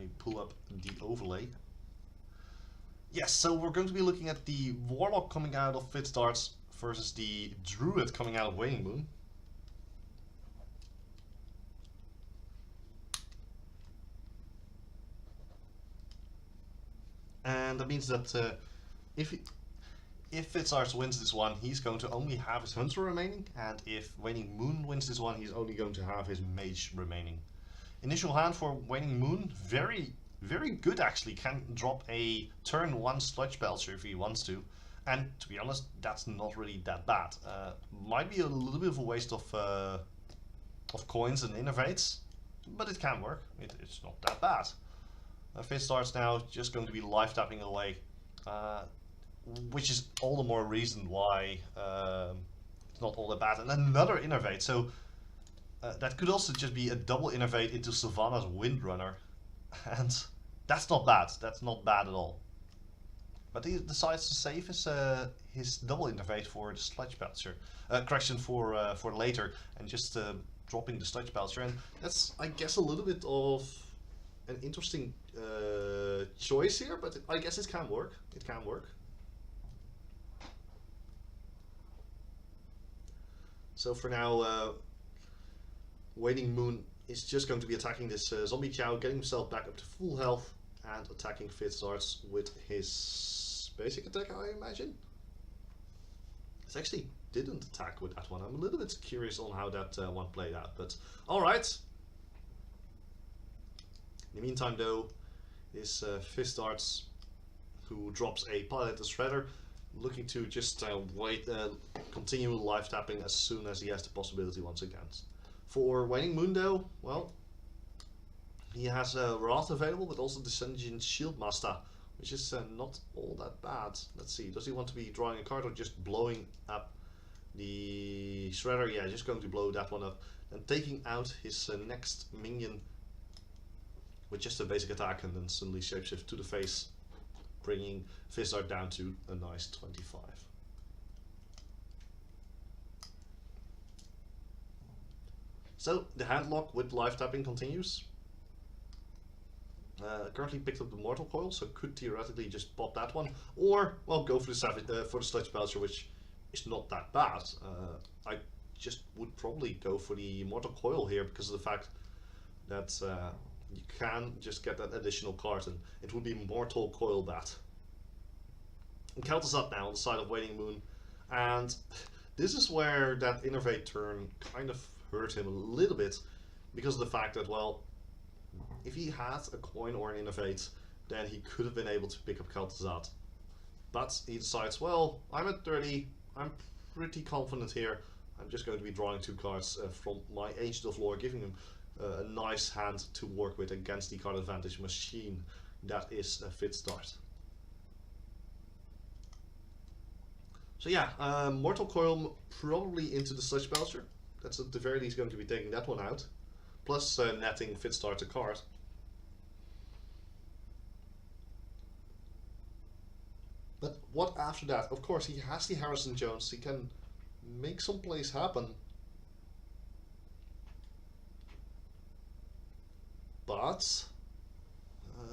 Let me pull up the overlay. Yes, so we're going to be looking at the Warlock coming out of Fizdarth versus the Druid coming out of WaningMoon. And that means that if Fizdarth wins this one, he's going to only have his Hunter remaining, and if WaningMoon wins this one, he's only going to have his Mage remaining. Initial hand for WaningMoon, very good actually, can drop a turn 1 Sludge Belcher if he wants to, and to be honest, that's not really that bad. Might be a little bit of a waste of coins and innervates, but it can work, it's not that bad. Fizdarth now just going to be life tapping away, which is all the more reason why it's not all that bad. And another innervate, so that could also just be a double innervate into Sylvanas Windrunner, and that's not bad. That's not bad at all. But he decides to save his double innervate for the Sludge Belcher, correction for later, and just dropping the Sludge Belcher. And that's, I guess, a little bit of an interesting choice here, but I guess it can work. It can work. So for now, WaningMoon is just going to be attacking this zombie chow, getting himself back up to full health, and attacking Fizdarth with his basic attack, I imagine. It actually didn't attack with that one. I'm a little bit curious on how that one played out, but alright. In the meantime though, is Fizdarth, who drops a Piloted Shredder, looking to just continue life tapping as soon as he has the possibility once again. For WaningMoon though, well, he has Wrath available, but also Descendant Shieldmaster, which is not all that bad. Let's see, does he want to be drawing a card or just blowing up the Shredder? Yeah, just going to blow that one up, and taking out his next minion with just a basic attack, and then suddenly shapeshift to the face, bringing Fizdarth down to a nice 25. So the handlock with life tapping continues. Currently picked up the Mortal Coil, so could theoretically just pop that one, or well, go for the Sludge Belcher, which is not that bad. I just would probably go for the Mortal Coil here because of the fact that you can just get that additional card, and it would be Mortal Coil Bat. And Kel'Thuzad now on the side of WaningMoon, and this is where that Innervate turn kind of hurt him a little bit, because of the fact that, well, if he had a coin or an Innervate, then he could have been able to pick up Kel'Thuzad. But he decides, well, I'm at 30, I'm pretty confident here, I'm just going to be drawing 2 cards from my Ancient of Lore, giving him a nice hand to work with against the card advantage machine that is Fizdarth. So yeah, Mortal Coil probably into the Sludge Belcher. That's at the very least going to be taking that one out. Plus netting Fizdarth a card. But what after that? Of course, he has the Harrison Jones. He can make some plays happen. But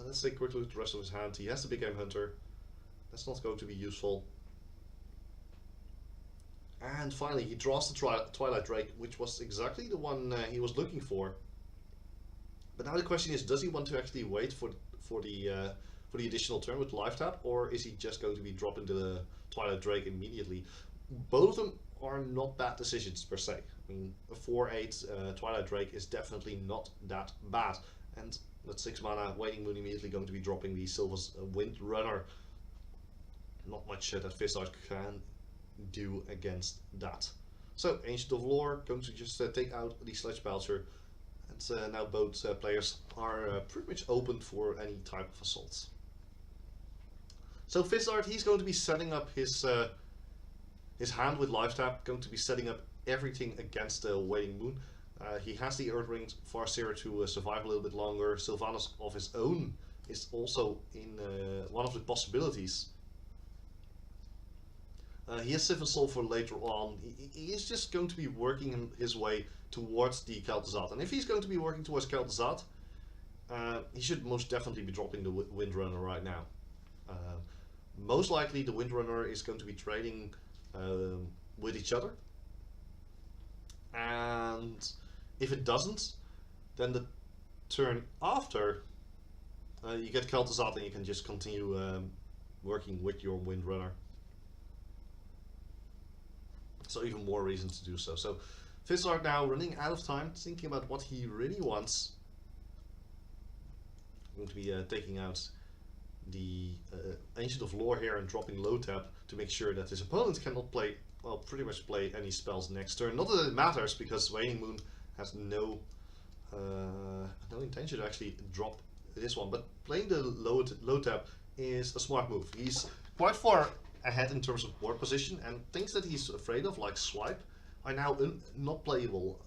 let's take a quick look at the rest of his hand. He has the Big Game Hunter. That's not going to be useful. And finally, he draws the Twilight Drake, which was exactly the one he was looking for. But now the question is, does he want to actually wait for the additional turn with life tap, or is he just going to be dropping the Twilight Drake immediately? Both of them are not bad decisions per se. I mean, a 4/8 Twilight Drake is definitely not that bad. And at 6 mana, WaningMoon immediately going to be dropping the Sylvanas Windrunner. Not much that Fizdarth can do against that. So Ancient of Lore going to just take out the Sludge Belcher, and now both players are pretty much open for any type of assaults. So Fizdarth, he's going to be setting up his hand with life tap, going to be setting up everything against WaningMoon. He has the Earth Ring Farseer to survive a little bit longer. Sylvanas of his own is also in one of the possibilities. He has Siphon Soul for later on. He is just going to be working his way towards the Kel'Thuzad. And if he's going to be working towards Kel'Thuzad, he should most definitely be dropping the Windrunner right now. Most likely the Windrunner is going to be trading with each other, and if it doesn't, then the turn after you get Kel'Thuzad and you can just continue working with your Windrunner. So even more reasons to do so. So Fizdarth now running out of time, thinking about what he really wants. I'm going to be taking out the Ancient of Lore here and dropping low tap to make sure that his opponent cannot play, well, pretty much play any spells next turn. Not that it matters, because WaningMoon has no intention to actually drop this one, but playing the low tap is a smart move. He's quite far ahead in terms of board position, and things that he's afraid of, like swipe, are now not playable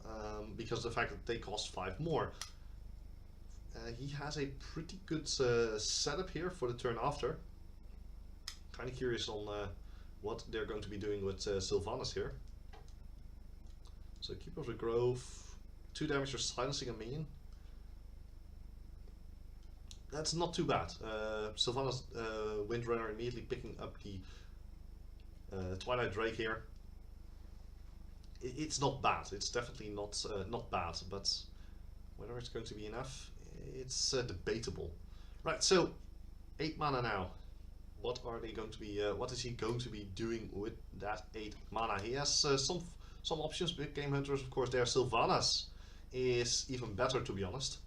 because of the fact that they cost 5 more. He has a pretty good setup here for the turn after. Kind of curious on what they're going to be doing with Sylvanas here. So Keeper of the Grove, 2 damage for silencing a minion. That's not too bad. Sylvanas Windrunner immediately picking up the Twilight Drake here. It's not bad. It's definitely not bad, but whether it's going to be enough, it's debatable. Right, so 8 mana now. What are they going to be? What is he going to be doing with that 8 mana? He has some options. Big Game Hunters, of course. There, Sylvanas is even better, to be honest.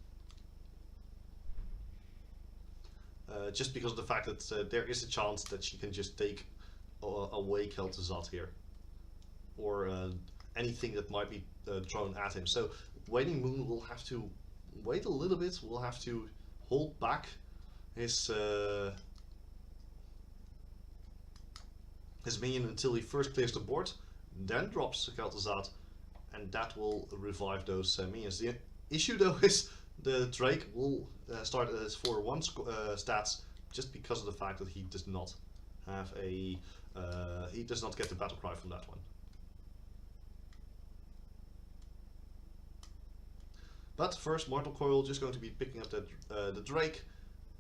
Just because of the fact that there is a chance that she can just take away Kel'Thuzad here, or anything that might be thrown at him. So WaningMoon will have to wait a little bit. We'll have to hold back his minion until he first clears the board, then drops Kel'Thuzad, and that will revive those minions. The issue though is the Drake will start as 4/1 stats, just because of the fact that he does not have a he does not get the battle cry from that one. But first, Mortal Coil just going to be picking up the Drake,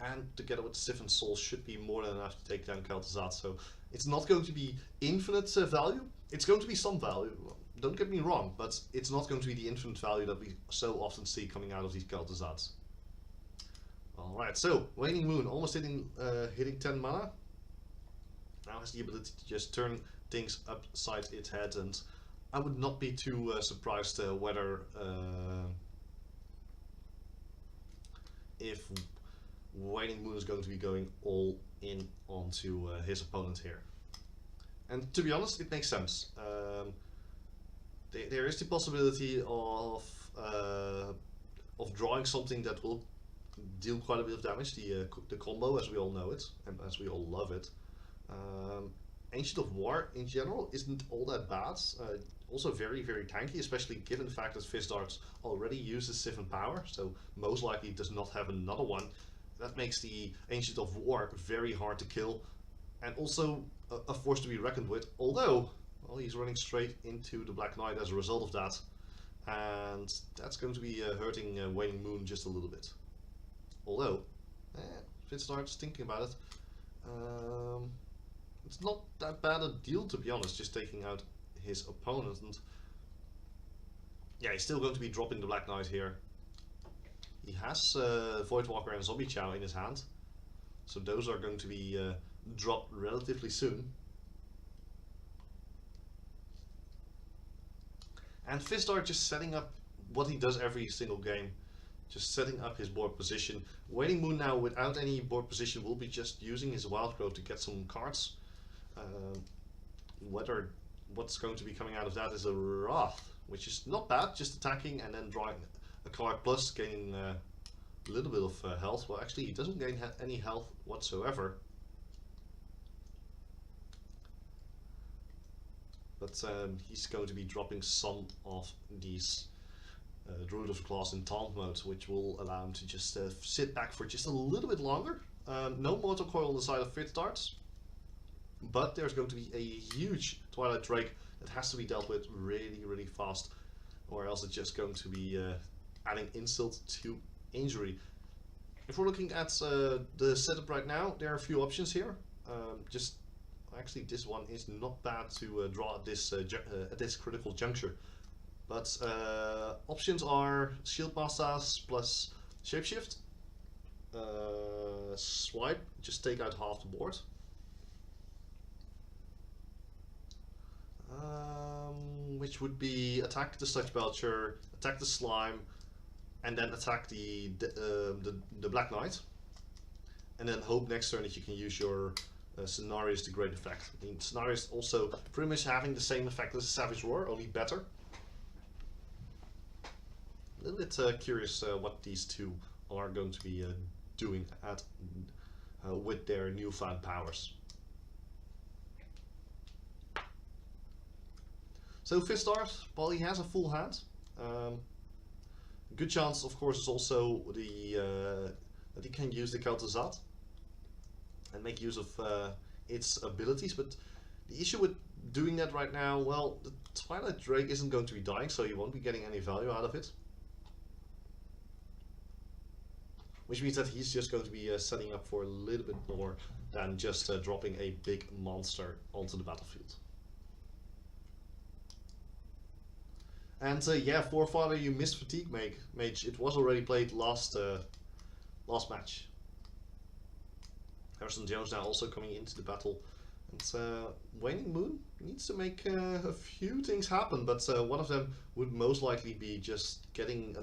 and together with Siphon Soul should be more than enough to take down Kel'Thuzad. So it's not going to be infinite value. It's going to be some value. Don't get me wrong, but it's not going to be the infinite value that we so often see coming out of these Kel'Thuzads. Alright, so WaningMoon almost hitting 10 mana. Now has the ability to just turn things upside its head, and I would not be too surprised whether if WaningMoon is going to be going all in onto his opponent here. And to be honest, it makes sense. There is the possibility of drawing something that will deal quite a bit of damage, the combo as we all know it, and as we all love it. Ancient of War in general isn't all that bad. Also very, very tanky, especially given the fact that Fizdarth already uses Siphon Power, so most likely does not have another one. That makes the Ancient of War very hard to kill, and also a force to be reckoned with, although, well, he's running straight into the Black Knight as a result of that, and that's going to be hurting WaningMoon just a little bit. Although, Fizdarth's thinking about it, it's not that bad a deal, to be honest, just taking out his opponent. And yeah, he's still going to be dropping the Black Knight here. He has Voidwalker and Zombie Chow in his hand, so those are going to be dropped relatively soon. And Fizdarth just setting up what he does every single game, just setting up his board position. WaningMoon now, without any board position, will be just using his Wild Growth to get some cards. What's going to be coming out of that is a Wrath, which is not bad, just attacking and then drawing a card plus gaining a little bit of health. Well, actually, he doesn't gain any health whatsoever. But he's going to be dropping some of these Druid of Claws in Taunt mode, which will allow him to just sit back for just a little bit longer. No Mortal Coil on the side of Fizdarth, but there's going to be a huge Twilight Drake that has to be dealt with really, really fast, or else it's just going to be adding insult to injury. If we're looking at the setup right now, there are a few options here. Just actually, this one is not bad to draw at this critical juncture. But options are Shield Masters plus Shapeshift, Swipe, just take out half the board. Which would be attack the Sludge Belcher, attack the Slime, and then attack the Black Knight. And then hope next turn that you can use your scenarios to great effect. I mean, scenarios also pretty much having the same effect as Savage Roar, only better. A little bit curious what these two are going to be doing with their newfound powers. So Fizdarth, well, he has a full hand. Good chance, of course, is also that he can use the Kel'Thuzad and make use of its abilities. But the issue with doing that right now, well, the Twilight Drake isn't going to be dying, so you won't be getting any value out of it. Which means that he's just going to be setting up for a little bit more than just dropping a big monster onto the battlefield. And yeah, Forefather, you missed Fatigue Mage. It was already played last match. Harrison Jones now also coming into the battle. And WaningMoon needs to make a few things happen, but one of them would most likely be just getting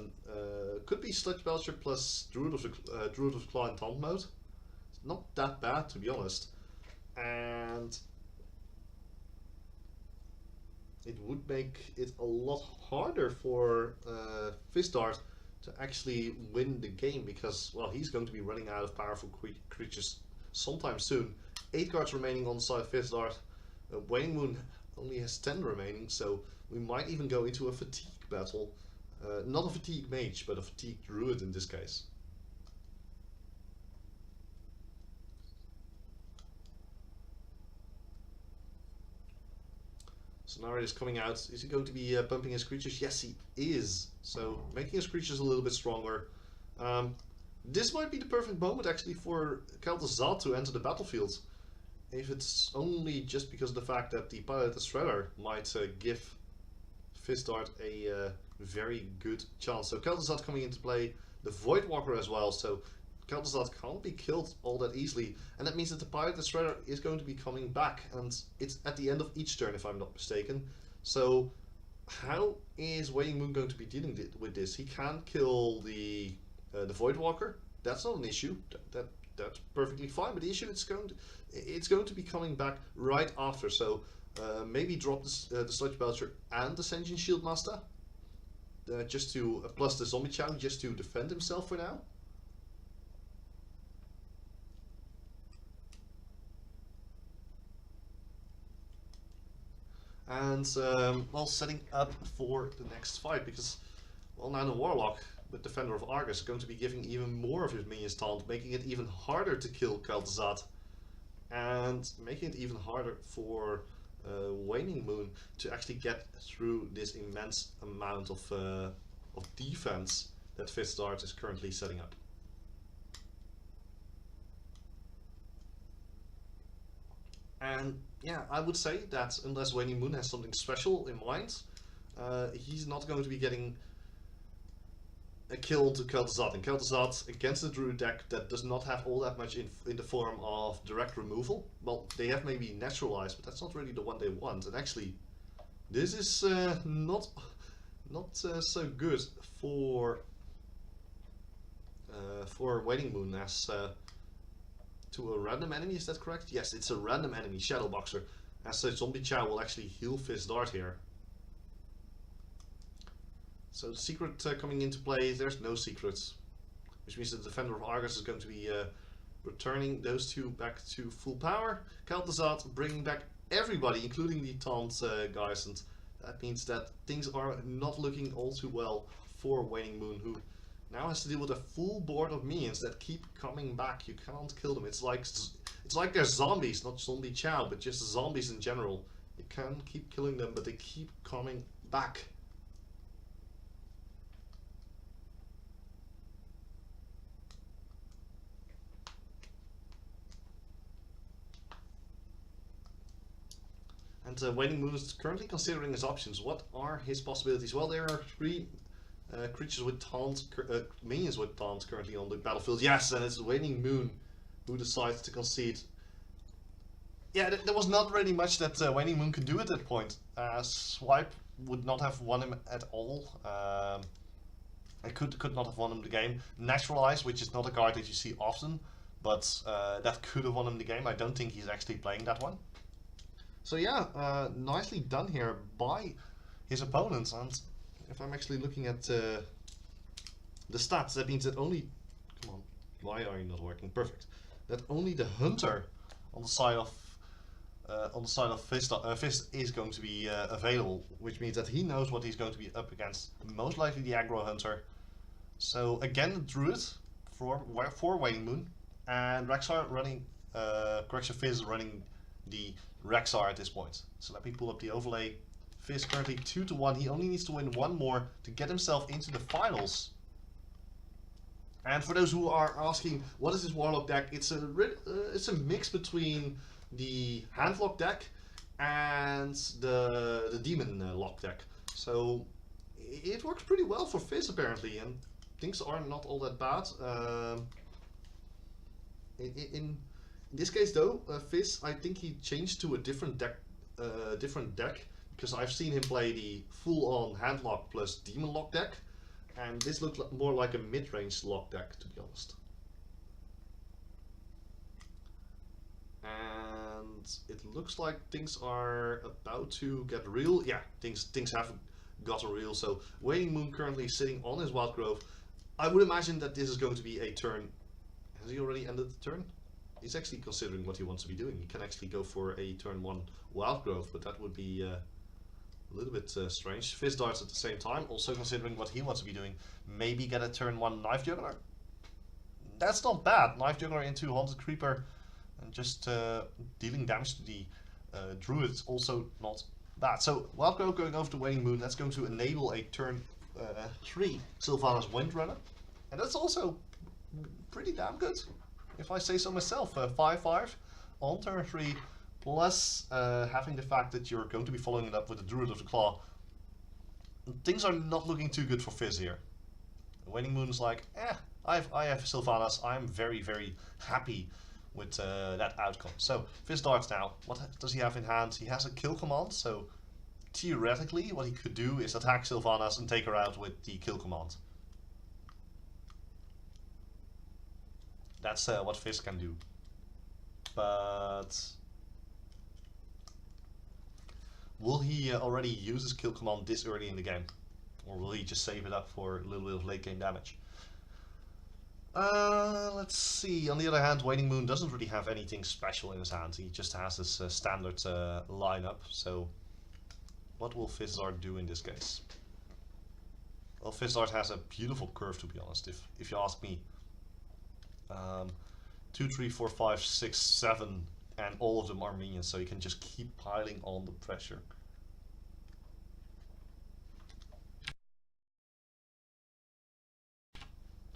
could be Sludge Belcher plus Druid of Claw in Taunt mode. It's not that bad, to be honest. And it would make it a lot harder for Fizdarth to actually win the game, because, well, he's going to be running out of powerful creatures sometime soon. 8 cards remaining on the side of Fizdarth. WaningMoon only has 10 remaining, so we might even go into a fatigue battle. Not a fatigue mage, but a fatigue druid in this case. Scenario is coming out. Is he going to be bumping his creatures? Yes, he is. So making his creatures a little bit stronger. This might be the perfect moment actually for Kel'Thuzad to enter the battlefield. If it's only just because of the fact that the Piloted Shredder might give Fizdarth a very good chance. So Kel'Thuzad coming into play, the Voidwalker as well, so Kel'Thuzad can't be killed all that easily, and that means that the Piloted Shredder is going to be coming back, and it's at the end of each turn if I'm not mistaken. So how is WaningMoon going to be dealing with this? He can kill the Voidwalker. That's not an issue. That's perfectly fine. But the issue it's going to be coming back right after. So maybe drop the Sludge Belcher and the Sentient Shield Master, just to plus the Zombie Chow just to defend himself for now. And well, setting up for the next fight, because, well, now the Warlock with Defender of Argus is going to be giving even more of his minions taunt, making it even harder to kill Kel'Thuzad, and making it even harder for WaningMoon to actually get through this immense amount of defense that Fizdarth is currently setting up. And yeah, I would say that unless WaningMoon has something special in mind, he's not going to be getting a kill to Kel'Thuzad. And Kel'Thuzad against the Druid deck that does not have all that much in the form of direct removal. Well, they have maybe naturalized, but that's not really the one they want. And actually, this is not so good for WaningMoon as to a random enemy. Is that correct? Yes, it's a random enemy, Shadowboxer. As such, Zombie Chow will actually heal Fizdarth here. So the secret coming into play, there's no secrets. Which means that the Defender of Argus is going to be returning those two back to full power. Kel'Thuzad bringing back everybody, including the taunt guys, and that means that things are not looking all too well for WaningMoon, who now has to deal with a full board of minions that keep coming back. You can't kill them. It's like they're zombies, not Zombie Chow, but just zombies in general. You can keep killing them, but they keep coming back. And WaningMoon is currently considering his options. What are his possibilities? Well, there are 3 creatures with taunt, minions with taunt currently on the battlefield. Yes, and it's WaningMoon who decides to concede. Yeah, there was not really much that WaningMoon could do at that point. Swipe would not have won him at all. I could not have won him the game. Naturalize, which is not a card that you see often, but that could have won him the game. I don't think he's actually playing that one. So yeah, nicely done here by his opponents. And if I'm actually looking at the stats, that means that only... Come on, why are you not working? Perfect. That only the Hunter on the side of Fizz is going to be available, which means that he knows what he's going to be up against. Most likely the aggro Hunter. So again, the Druid for WaningMoon, and Rexar running, correction, Fizz running the Rexar at this point. So let me pull up the overlay. Fizz currently 2-1. He only needs to win 1 more to get himself into the finals. And for those who are asking, what is this Warlock deck? It's a mix between the Handlock deck and the Demon Lock deck. So it works pretty well for Fizz apparently, and things are not all that bad. In this case though, Fizz, I think he changed to a different deck, because I've seen him play the full-on Handlock plus Demon Lock deck, and this looked more like a mid-range lock deck, to be honest. And it looks like things are about to get real. Yeah, things have gotten real. So WaningMoon currently sitting on his Wild Grove. I would imagine that this is going to be a turn. Has he already ended the turn? He's actually considering what he wants to be doing. He can actually go for a turn 1 Wild Grove, but that would be a little bit strange. Fizdarth at the same time, also considering what he wants to be doing. Maybe get a turn 1 Knife Juggler. That's not bad. Knife Juggler into Haunted Creeper and just dealing damage to the Druid is also not bad. So Wild Grove going over to WaningMoon, that's going to enable a turn 3 Sylvanas Windrunner. And that's also pretty damn good, if I say so myself. 5/5 on turn 3, plus having the fact that you're going to be following it up with the Druid of the Claw. Things are not looking too good for Fizz here. WaningMoon's like, I have Sylvanas, I'm very, very happy with that outcome. So Fizdarth now, what does he have in hand? He has a kill command, so theoretically what he could do is attack Sylvanas and take her out with the kill command. That's what Fizz can do. But will he already use his kill command this early in the game? Or will he just save it up for a little bit of late game damage? Let's see. On the other hand, WaningMoon doesn't really have anything special in his hand. He just has his standard lineup. So what will Fizdarth do in this case? Well, Fizdarth has a beautiful curve, to be honest, if you ask me. 2, 3, 4, 5, 6, 7, and all of them are minions, so you can just keep piling on the pressure.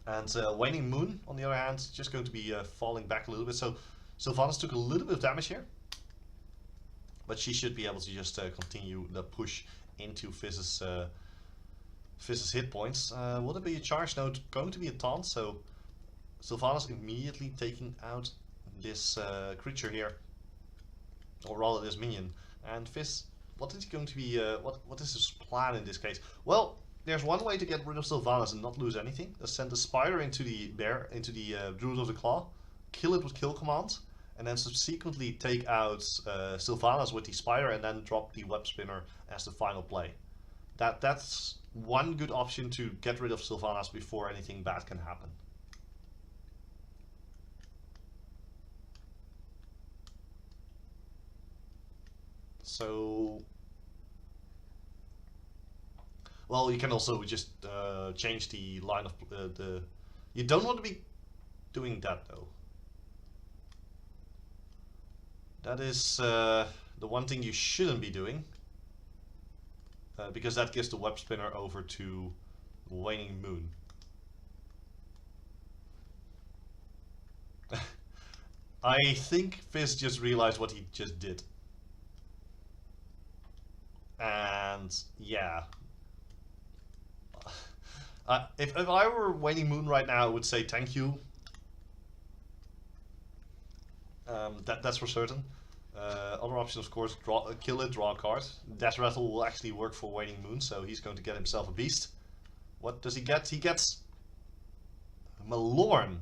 And WaningMoon, on the other hand, is just going to be falling back a little bit. So Sylvanas took a little bit of damage here, but she should be able to just continue the push into Fizz's hit points. Will there be a charge node? Going to be a taunt, so Sylvanas immediately taking out this creature here, or rather this minion. And Fizz, what is going to be? What is his plan in this case? Well, there's one way to get rid of Sylvanas and not lose anything. Let's send the spider into the Druid of the Claw, kill it with kill command, and then subsequently take out Sylvanas with the spider, and then drop the web spinner as the final play. That's one good option to get rid of Sylvanas before anything bad can happen. So, well, you can also just change the line of the. You don't want to be doing that though. That is the one thing you shouldn't be doing, because that gives the web spinner over to WaningMoon. I think Fizz just realized what he just did. And yeah, if I were WaningMoon right now, I would say thank you. That's for certain. Other option, of course, kill it, draw a card. Death Rattle will actually work for WaningMoon, so he's going to get himself a beast. What does he get? He gets Malorn.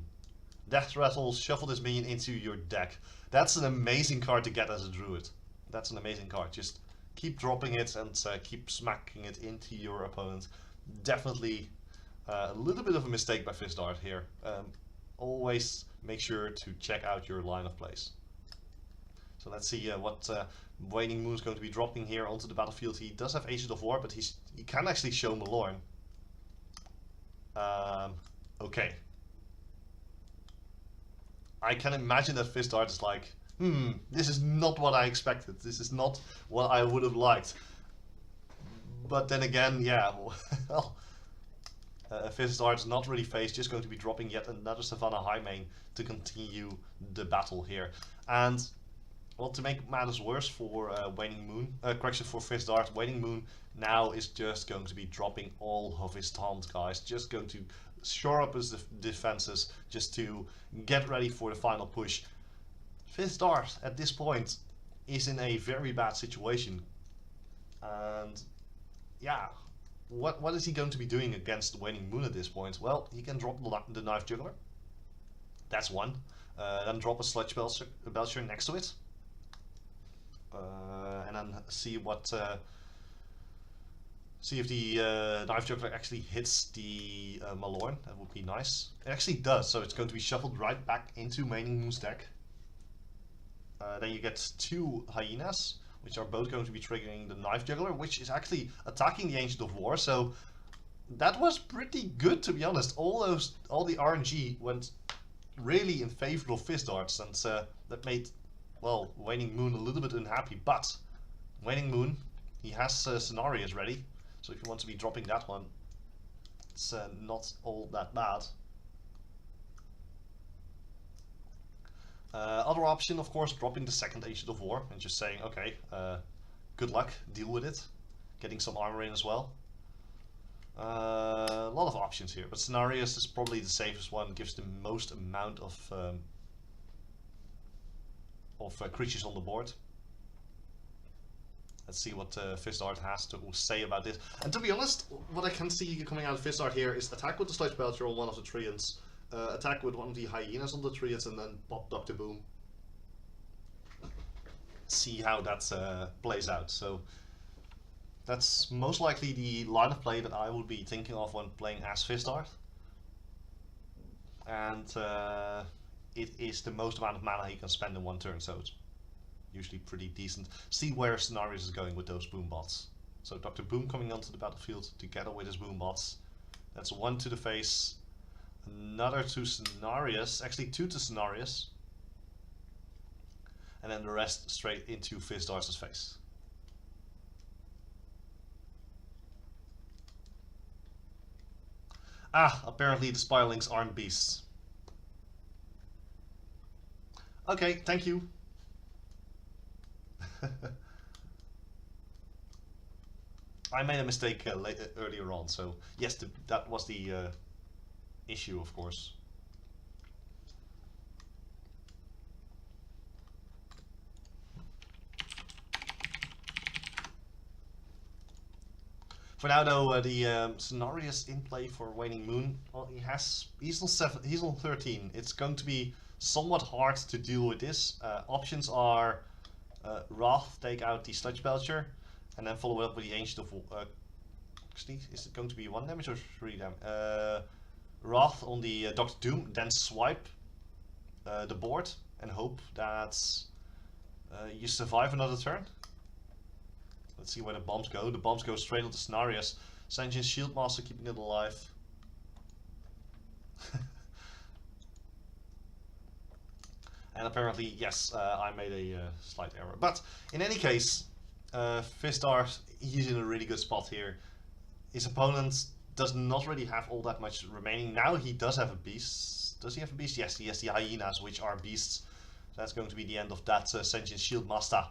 Death Rattle, shuffle this minion into your deck. That's an amazing card to get as a druid. That's an amazing card. Just keep dropping it and keep smacking it into your opponent. Definitely a little bit of a mistake by Fizdarth here. Always make sure to check out your line of plays. So let's see what WaningMoon is going to be dropping here onto the battlefield. He does have Agent of War, but he can actually show Malorn. Okay. I can imagine that Fizdarth is like, this is not what I expected. This is not what I would have liked. But then again, yeah, well, Fizdarth is not really phased, just going to be dropping yet another Savannah High main to continue the battle here. And, well, to make matters worse for WaningMoon, for Fizdarth, WaningMoon now is just going to be dropping all of his taunt guys, just going to shore up his defenses, just to get ready for the final push. Fizdarth at this point is in a very bad situation, and yeah, what is he going to be doing against WaningMoon at this point? Well, he can drop the Knife Juggler. That's one. Then drop a Sludge Belcher next to it, and then see what. See if the Knife Juggler actually hits the Malorn. That would be nice. It actually does, so it's going to be shuffled right back into WaningMoon's deck. Then you get two Hyenas, which are both going to be triggering the Knife Juggler, which is actually attacking the Ancient of War. So that was pretty good, to be honest. All the RNG went really in favor of Fizdarth, and that made, well, WaningMoon a little bit unhappy. But WaningMoon, he has Scenarios ready. So if you want to be dropping that one, it's not all that bad. Other option, of course, dropping the second Ancient of War and just saying, okay, good luck, deal with it. Getting some armor in as well. A lot of options here, but Scenarios is probably the safest one, gives the most amount of creatures on the board. Let's see what Fizdarth has to say about this. And to be honest, what I can see coming out of Fizdarth here is attack with the Sludge Belcher on one of the Treants, attack with one of the Hyenas on the Treants, and then pop Dr. Boom. See how that plays out. So that's most likely the line of play that I would be thinking of when playing as Fizdarth. And it is the most amount of mana he can spend in one turn, so it's usually pretty decent. See where Scenarios is going with those boom bots. So Dr. Boom coming onto the battlefield together with his boom bots. That's one to the face, another to Scenarios, actually two to Scenarios, and then the rest straight into Fizdarth's face. Ah, apparently the Spirelings aren't beasts. Okay, thank you. I made a mistake earlier on, so yes, that was the issue, of course. For now, though, the Scenarios in play for WaningMoon. Well, he's on 13. It's going to be somewhat hard to deal with this. Options are Wrath, take out the Sludge Belcher, and then follow it up with the Ancient of War. Actually, is it going to be 1 damage or 3 damage? Wrath on the Dr. Doom, then swipe the board and hope that you survive another turn. Let's see where the bombs go. The bombs go straight onto Scenarios. Sanjin's Shieldmaster keeping it alive. And apparently, yes, I made a slight error. But in any case, Fizdarth, he's in a really good spot here. His opponent does not really have all that much remaining. Now he does have a beast. Does he have a beast? Yes, he has the Hyenas, which are beasts. That's going to be the end of that Sanjin's Shieldmaster.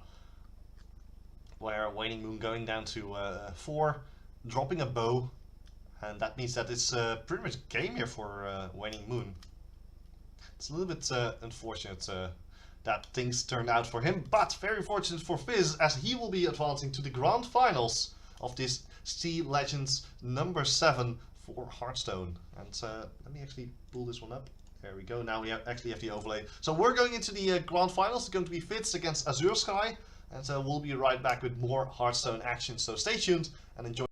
where Waning Moon going down to 4, dropping a bow, and that means that it's pretty much game here for Waning Moon. It's a little bit unfortunate that things turned out for him, but very fortunate for Fizz, as he will be advancing to the grand finals of this Sea Legends number 7 for Hearthstone. And let me actually pull this one up. There we go. Now we actually have the overlay. So we're going into the grand finals. It's going to be Fizz against Azure Sky, and we'll be right back with more Hearthstone action. So stay tuned and enjoy.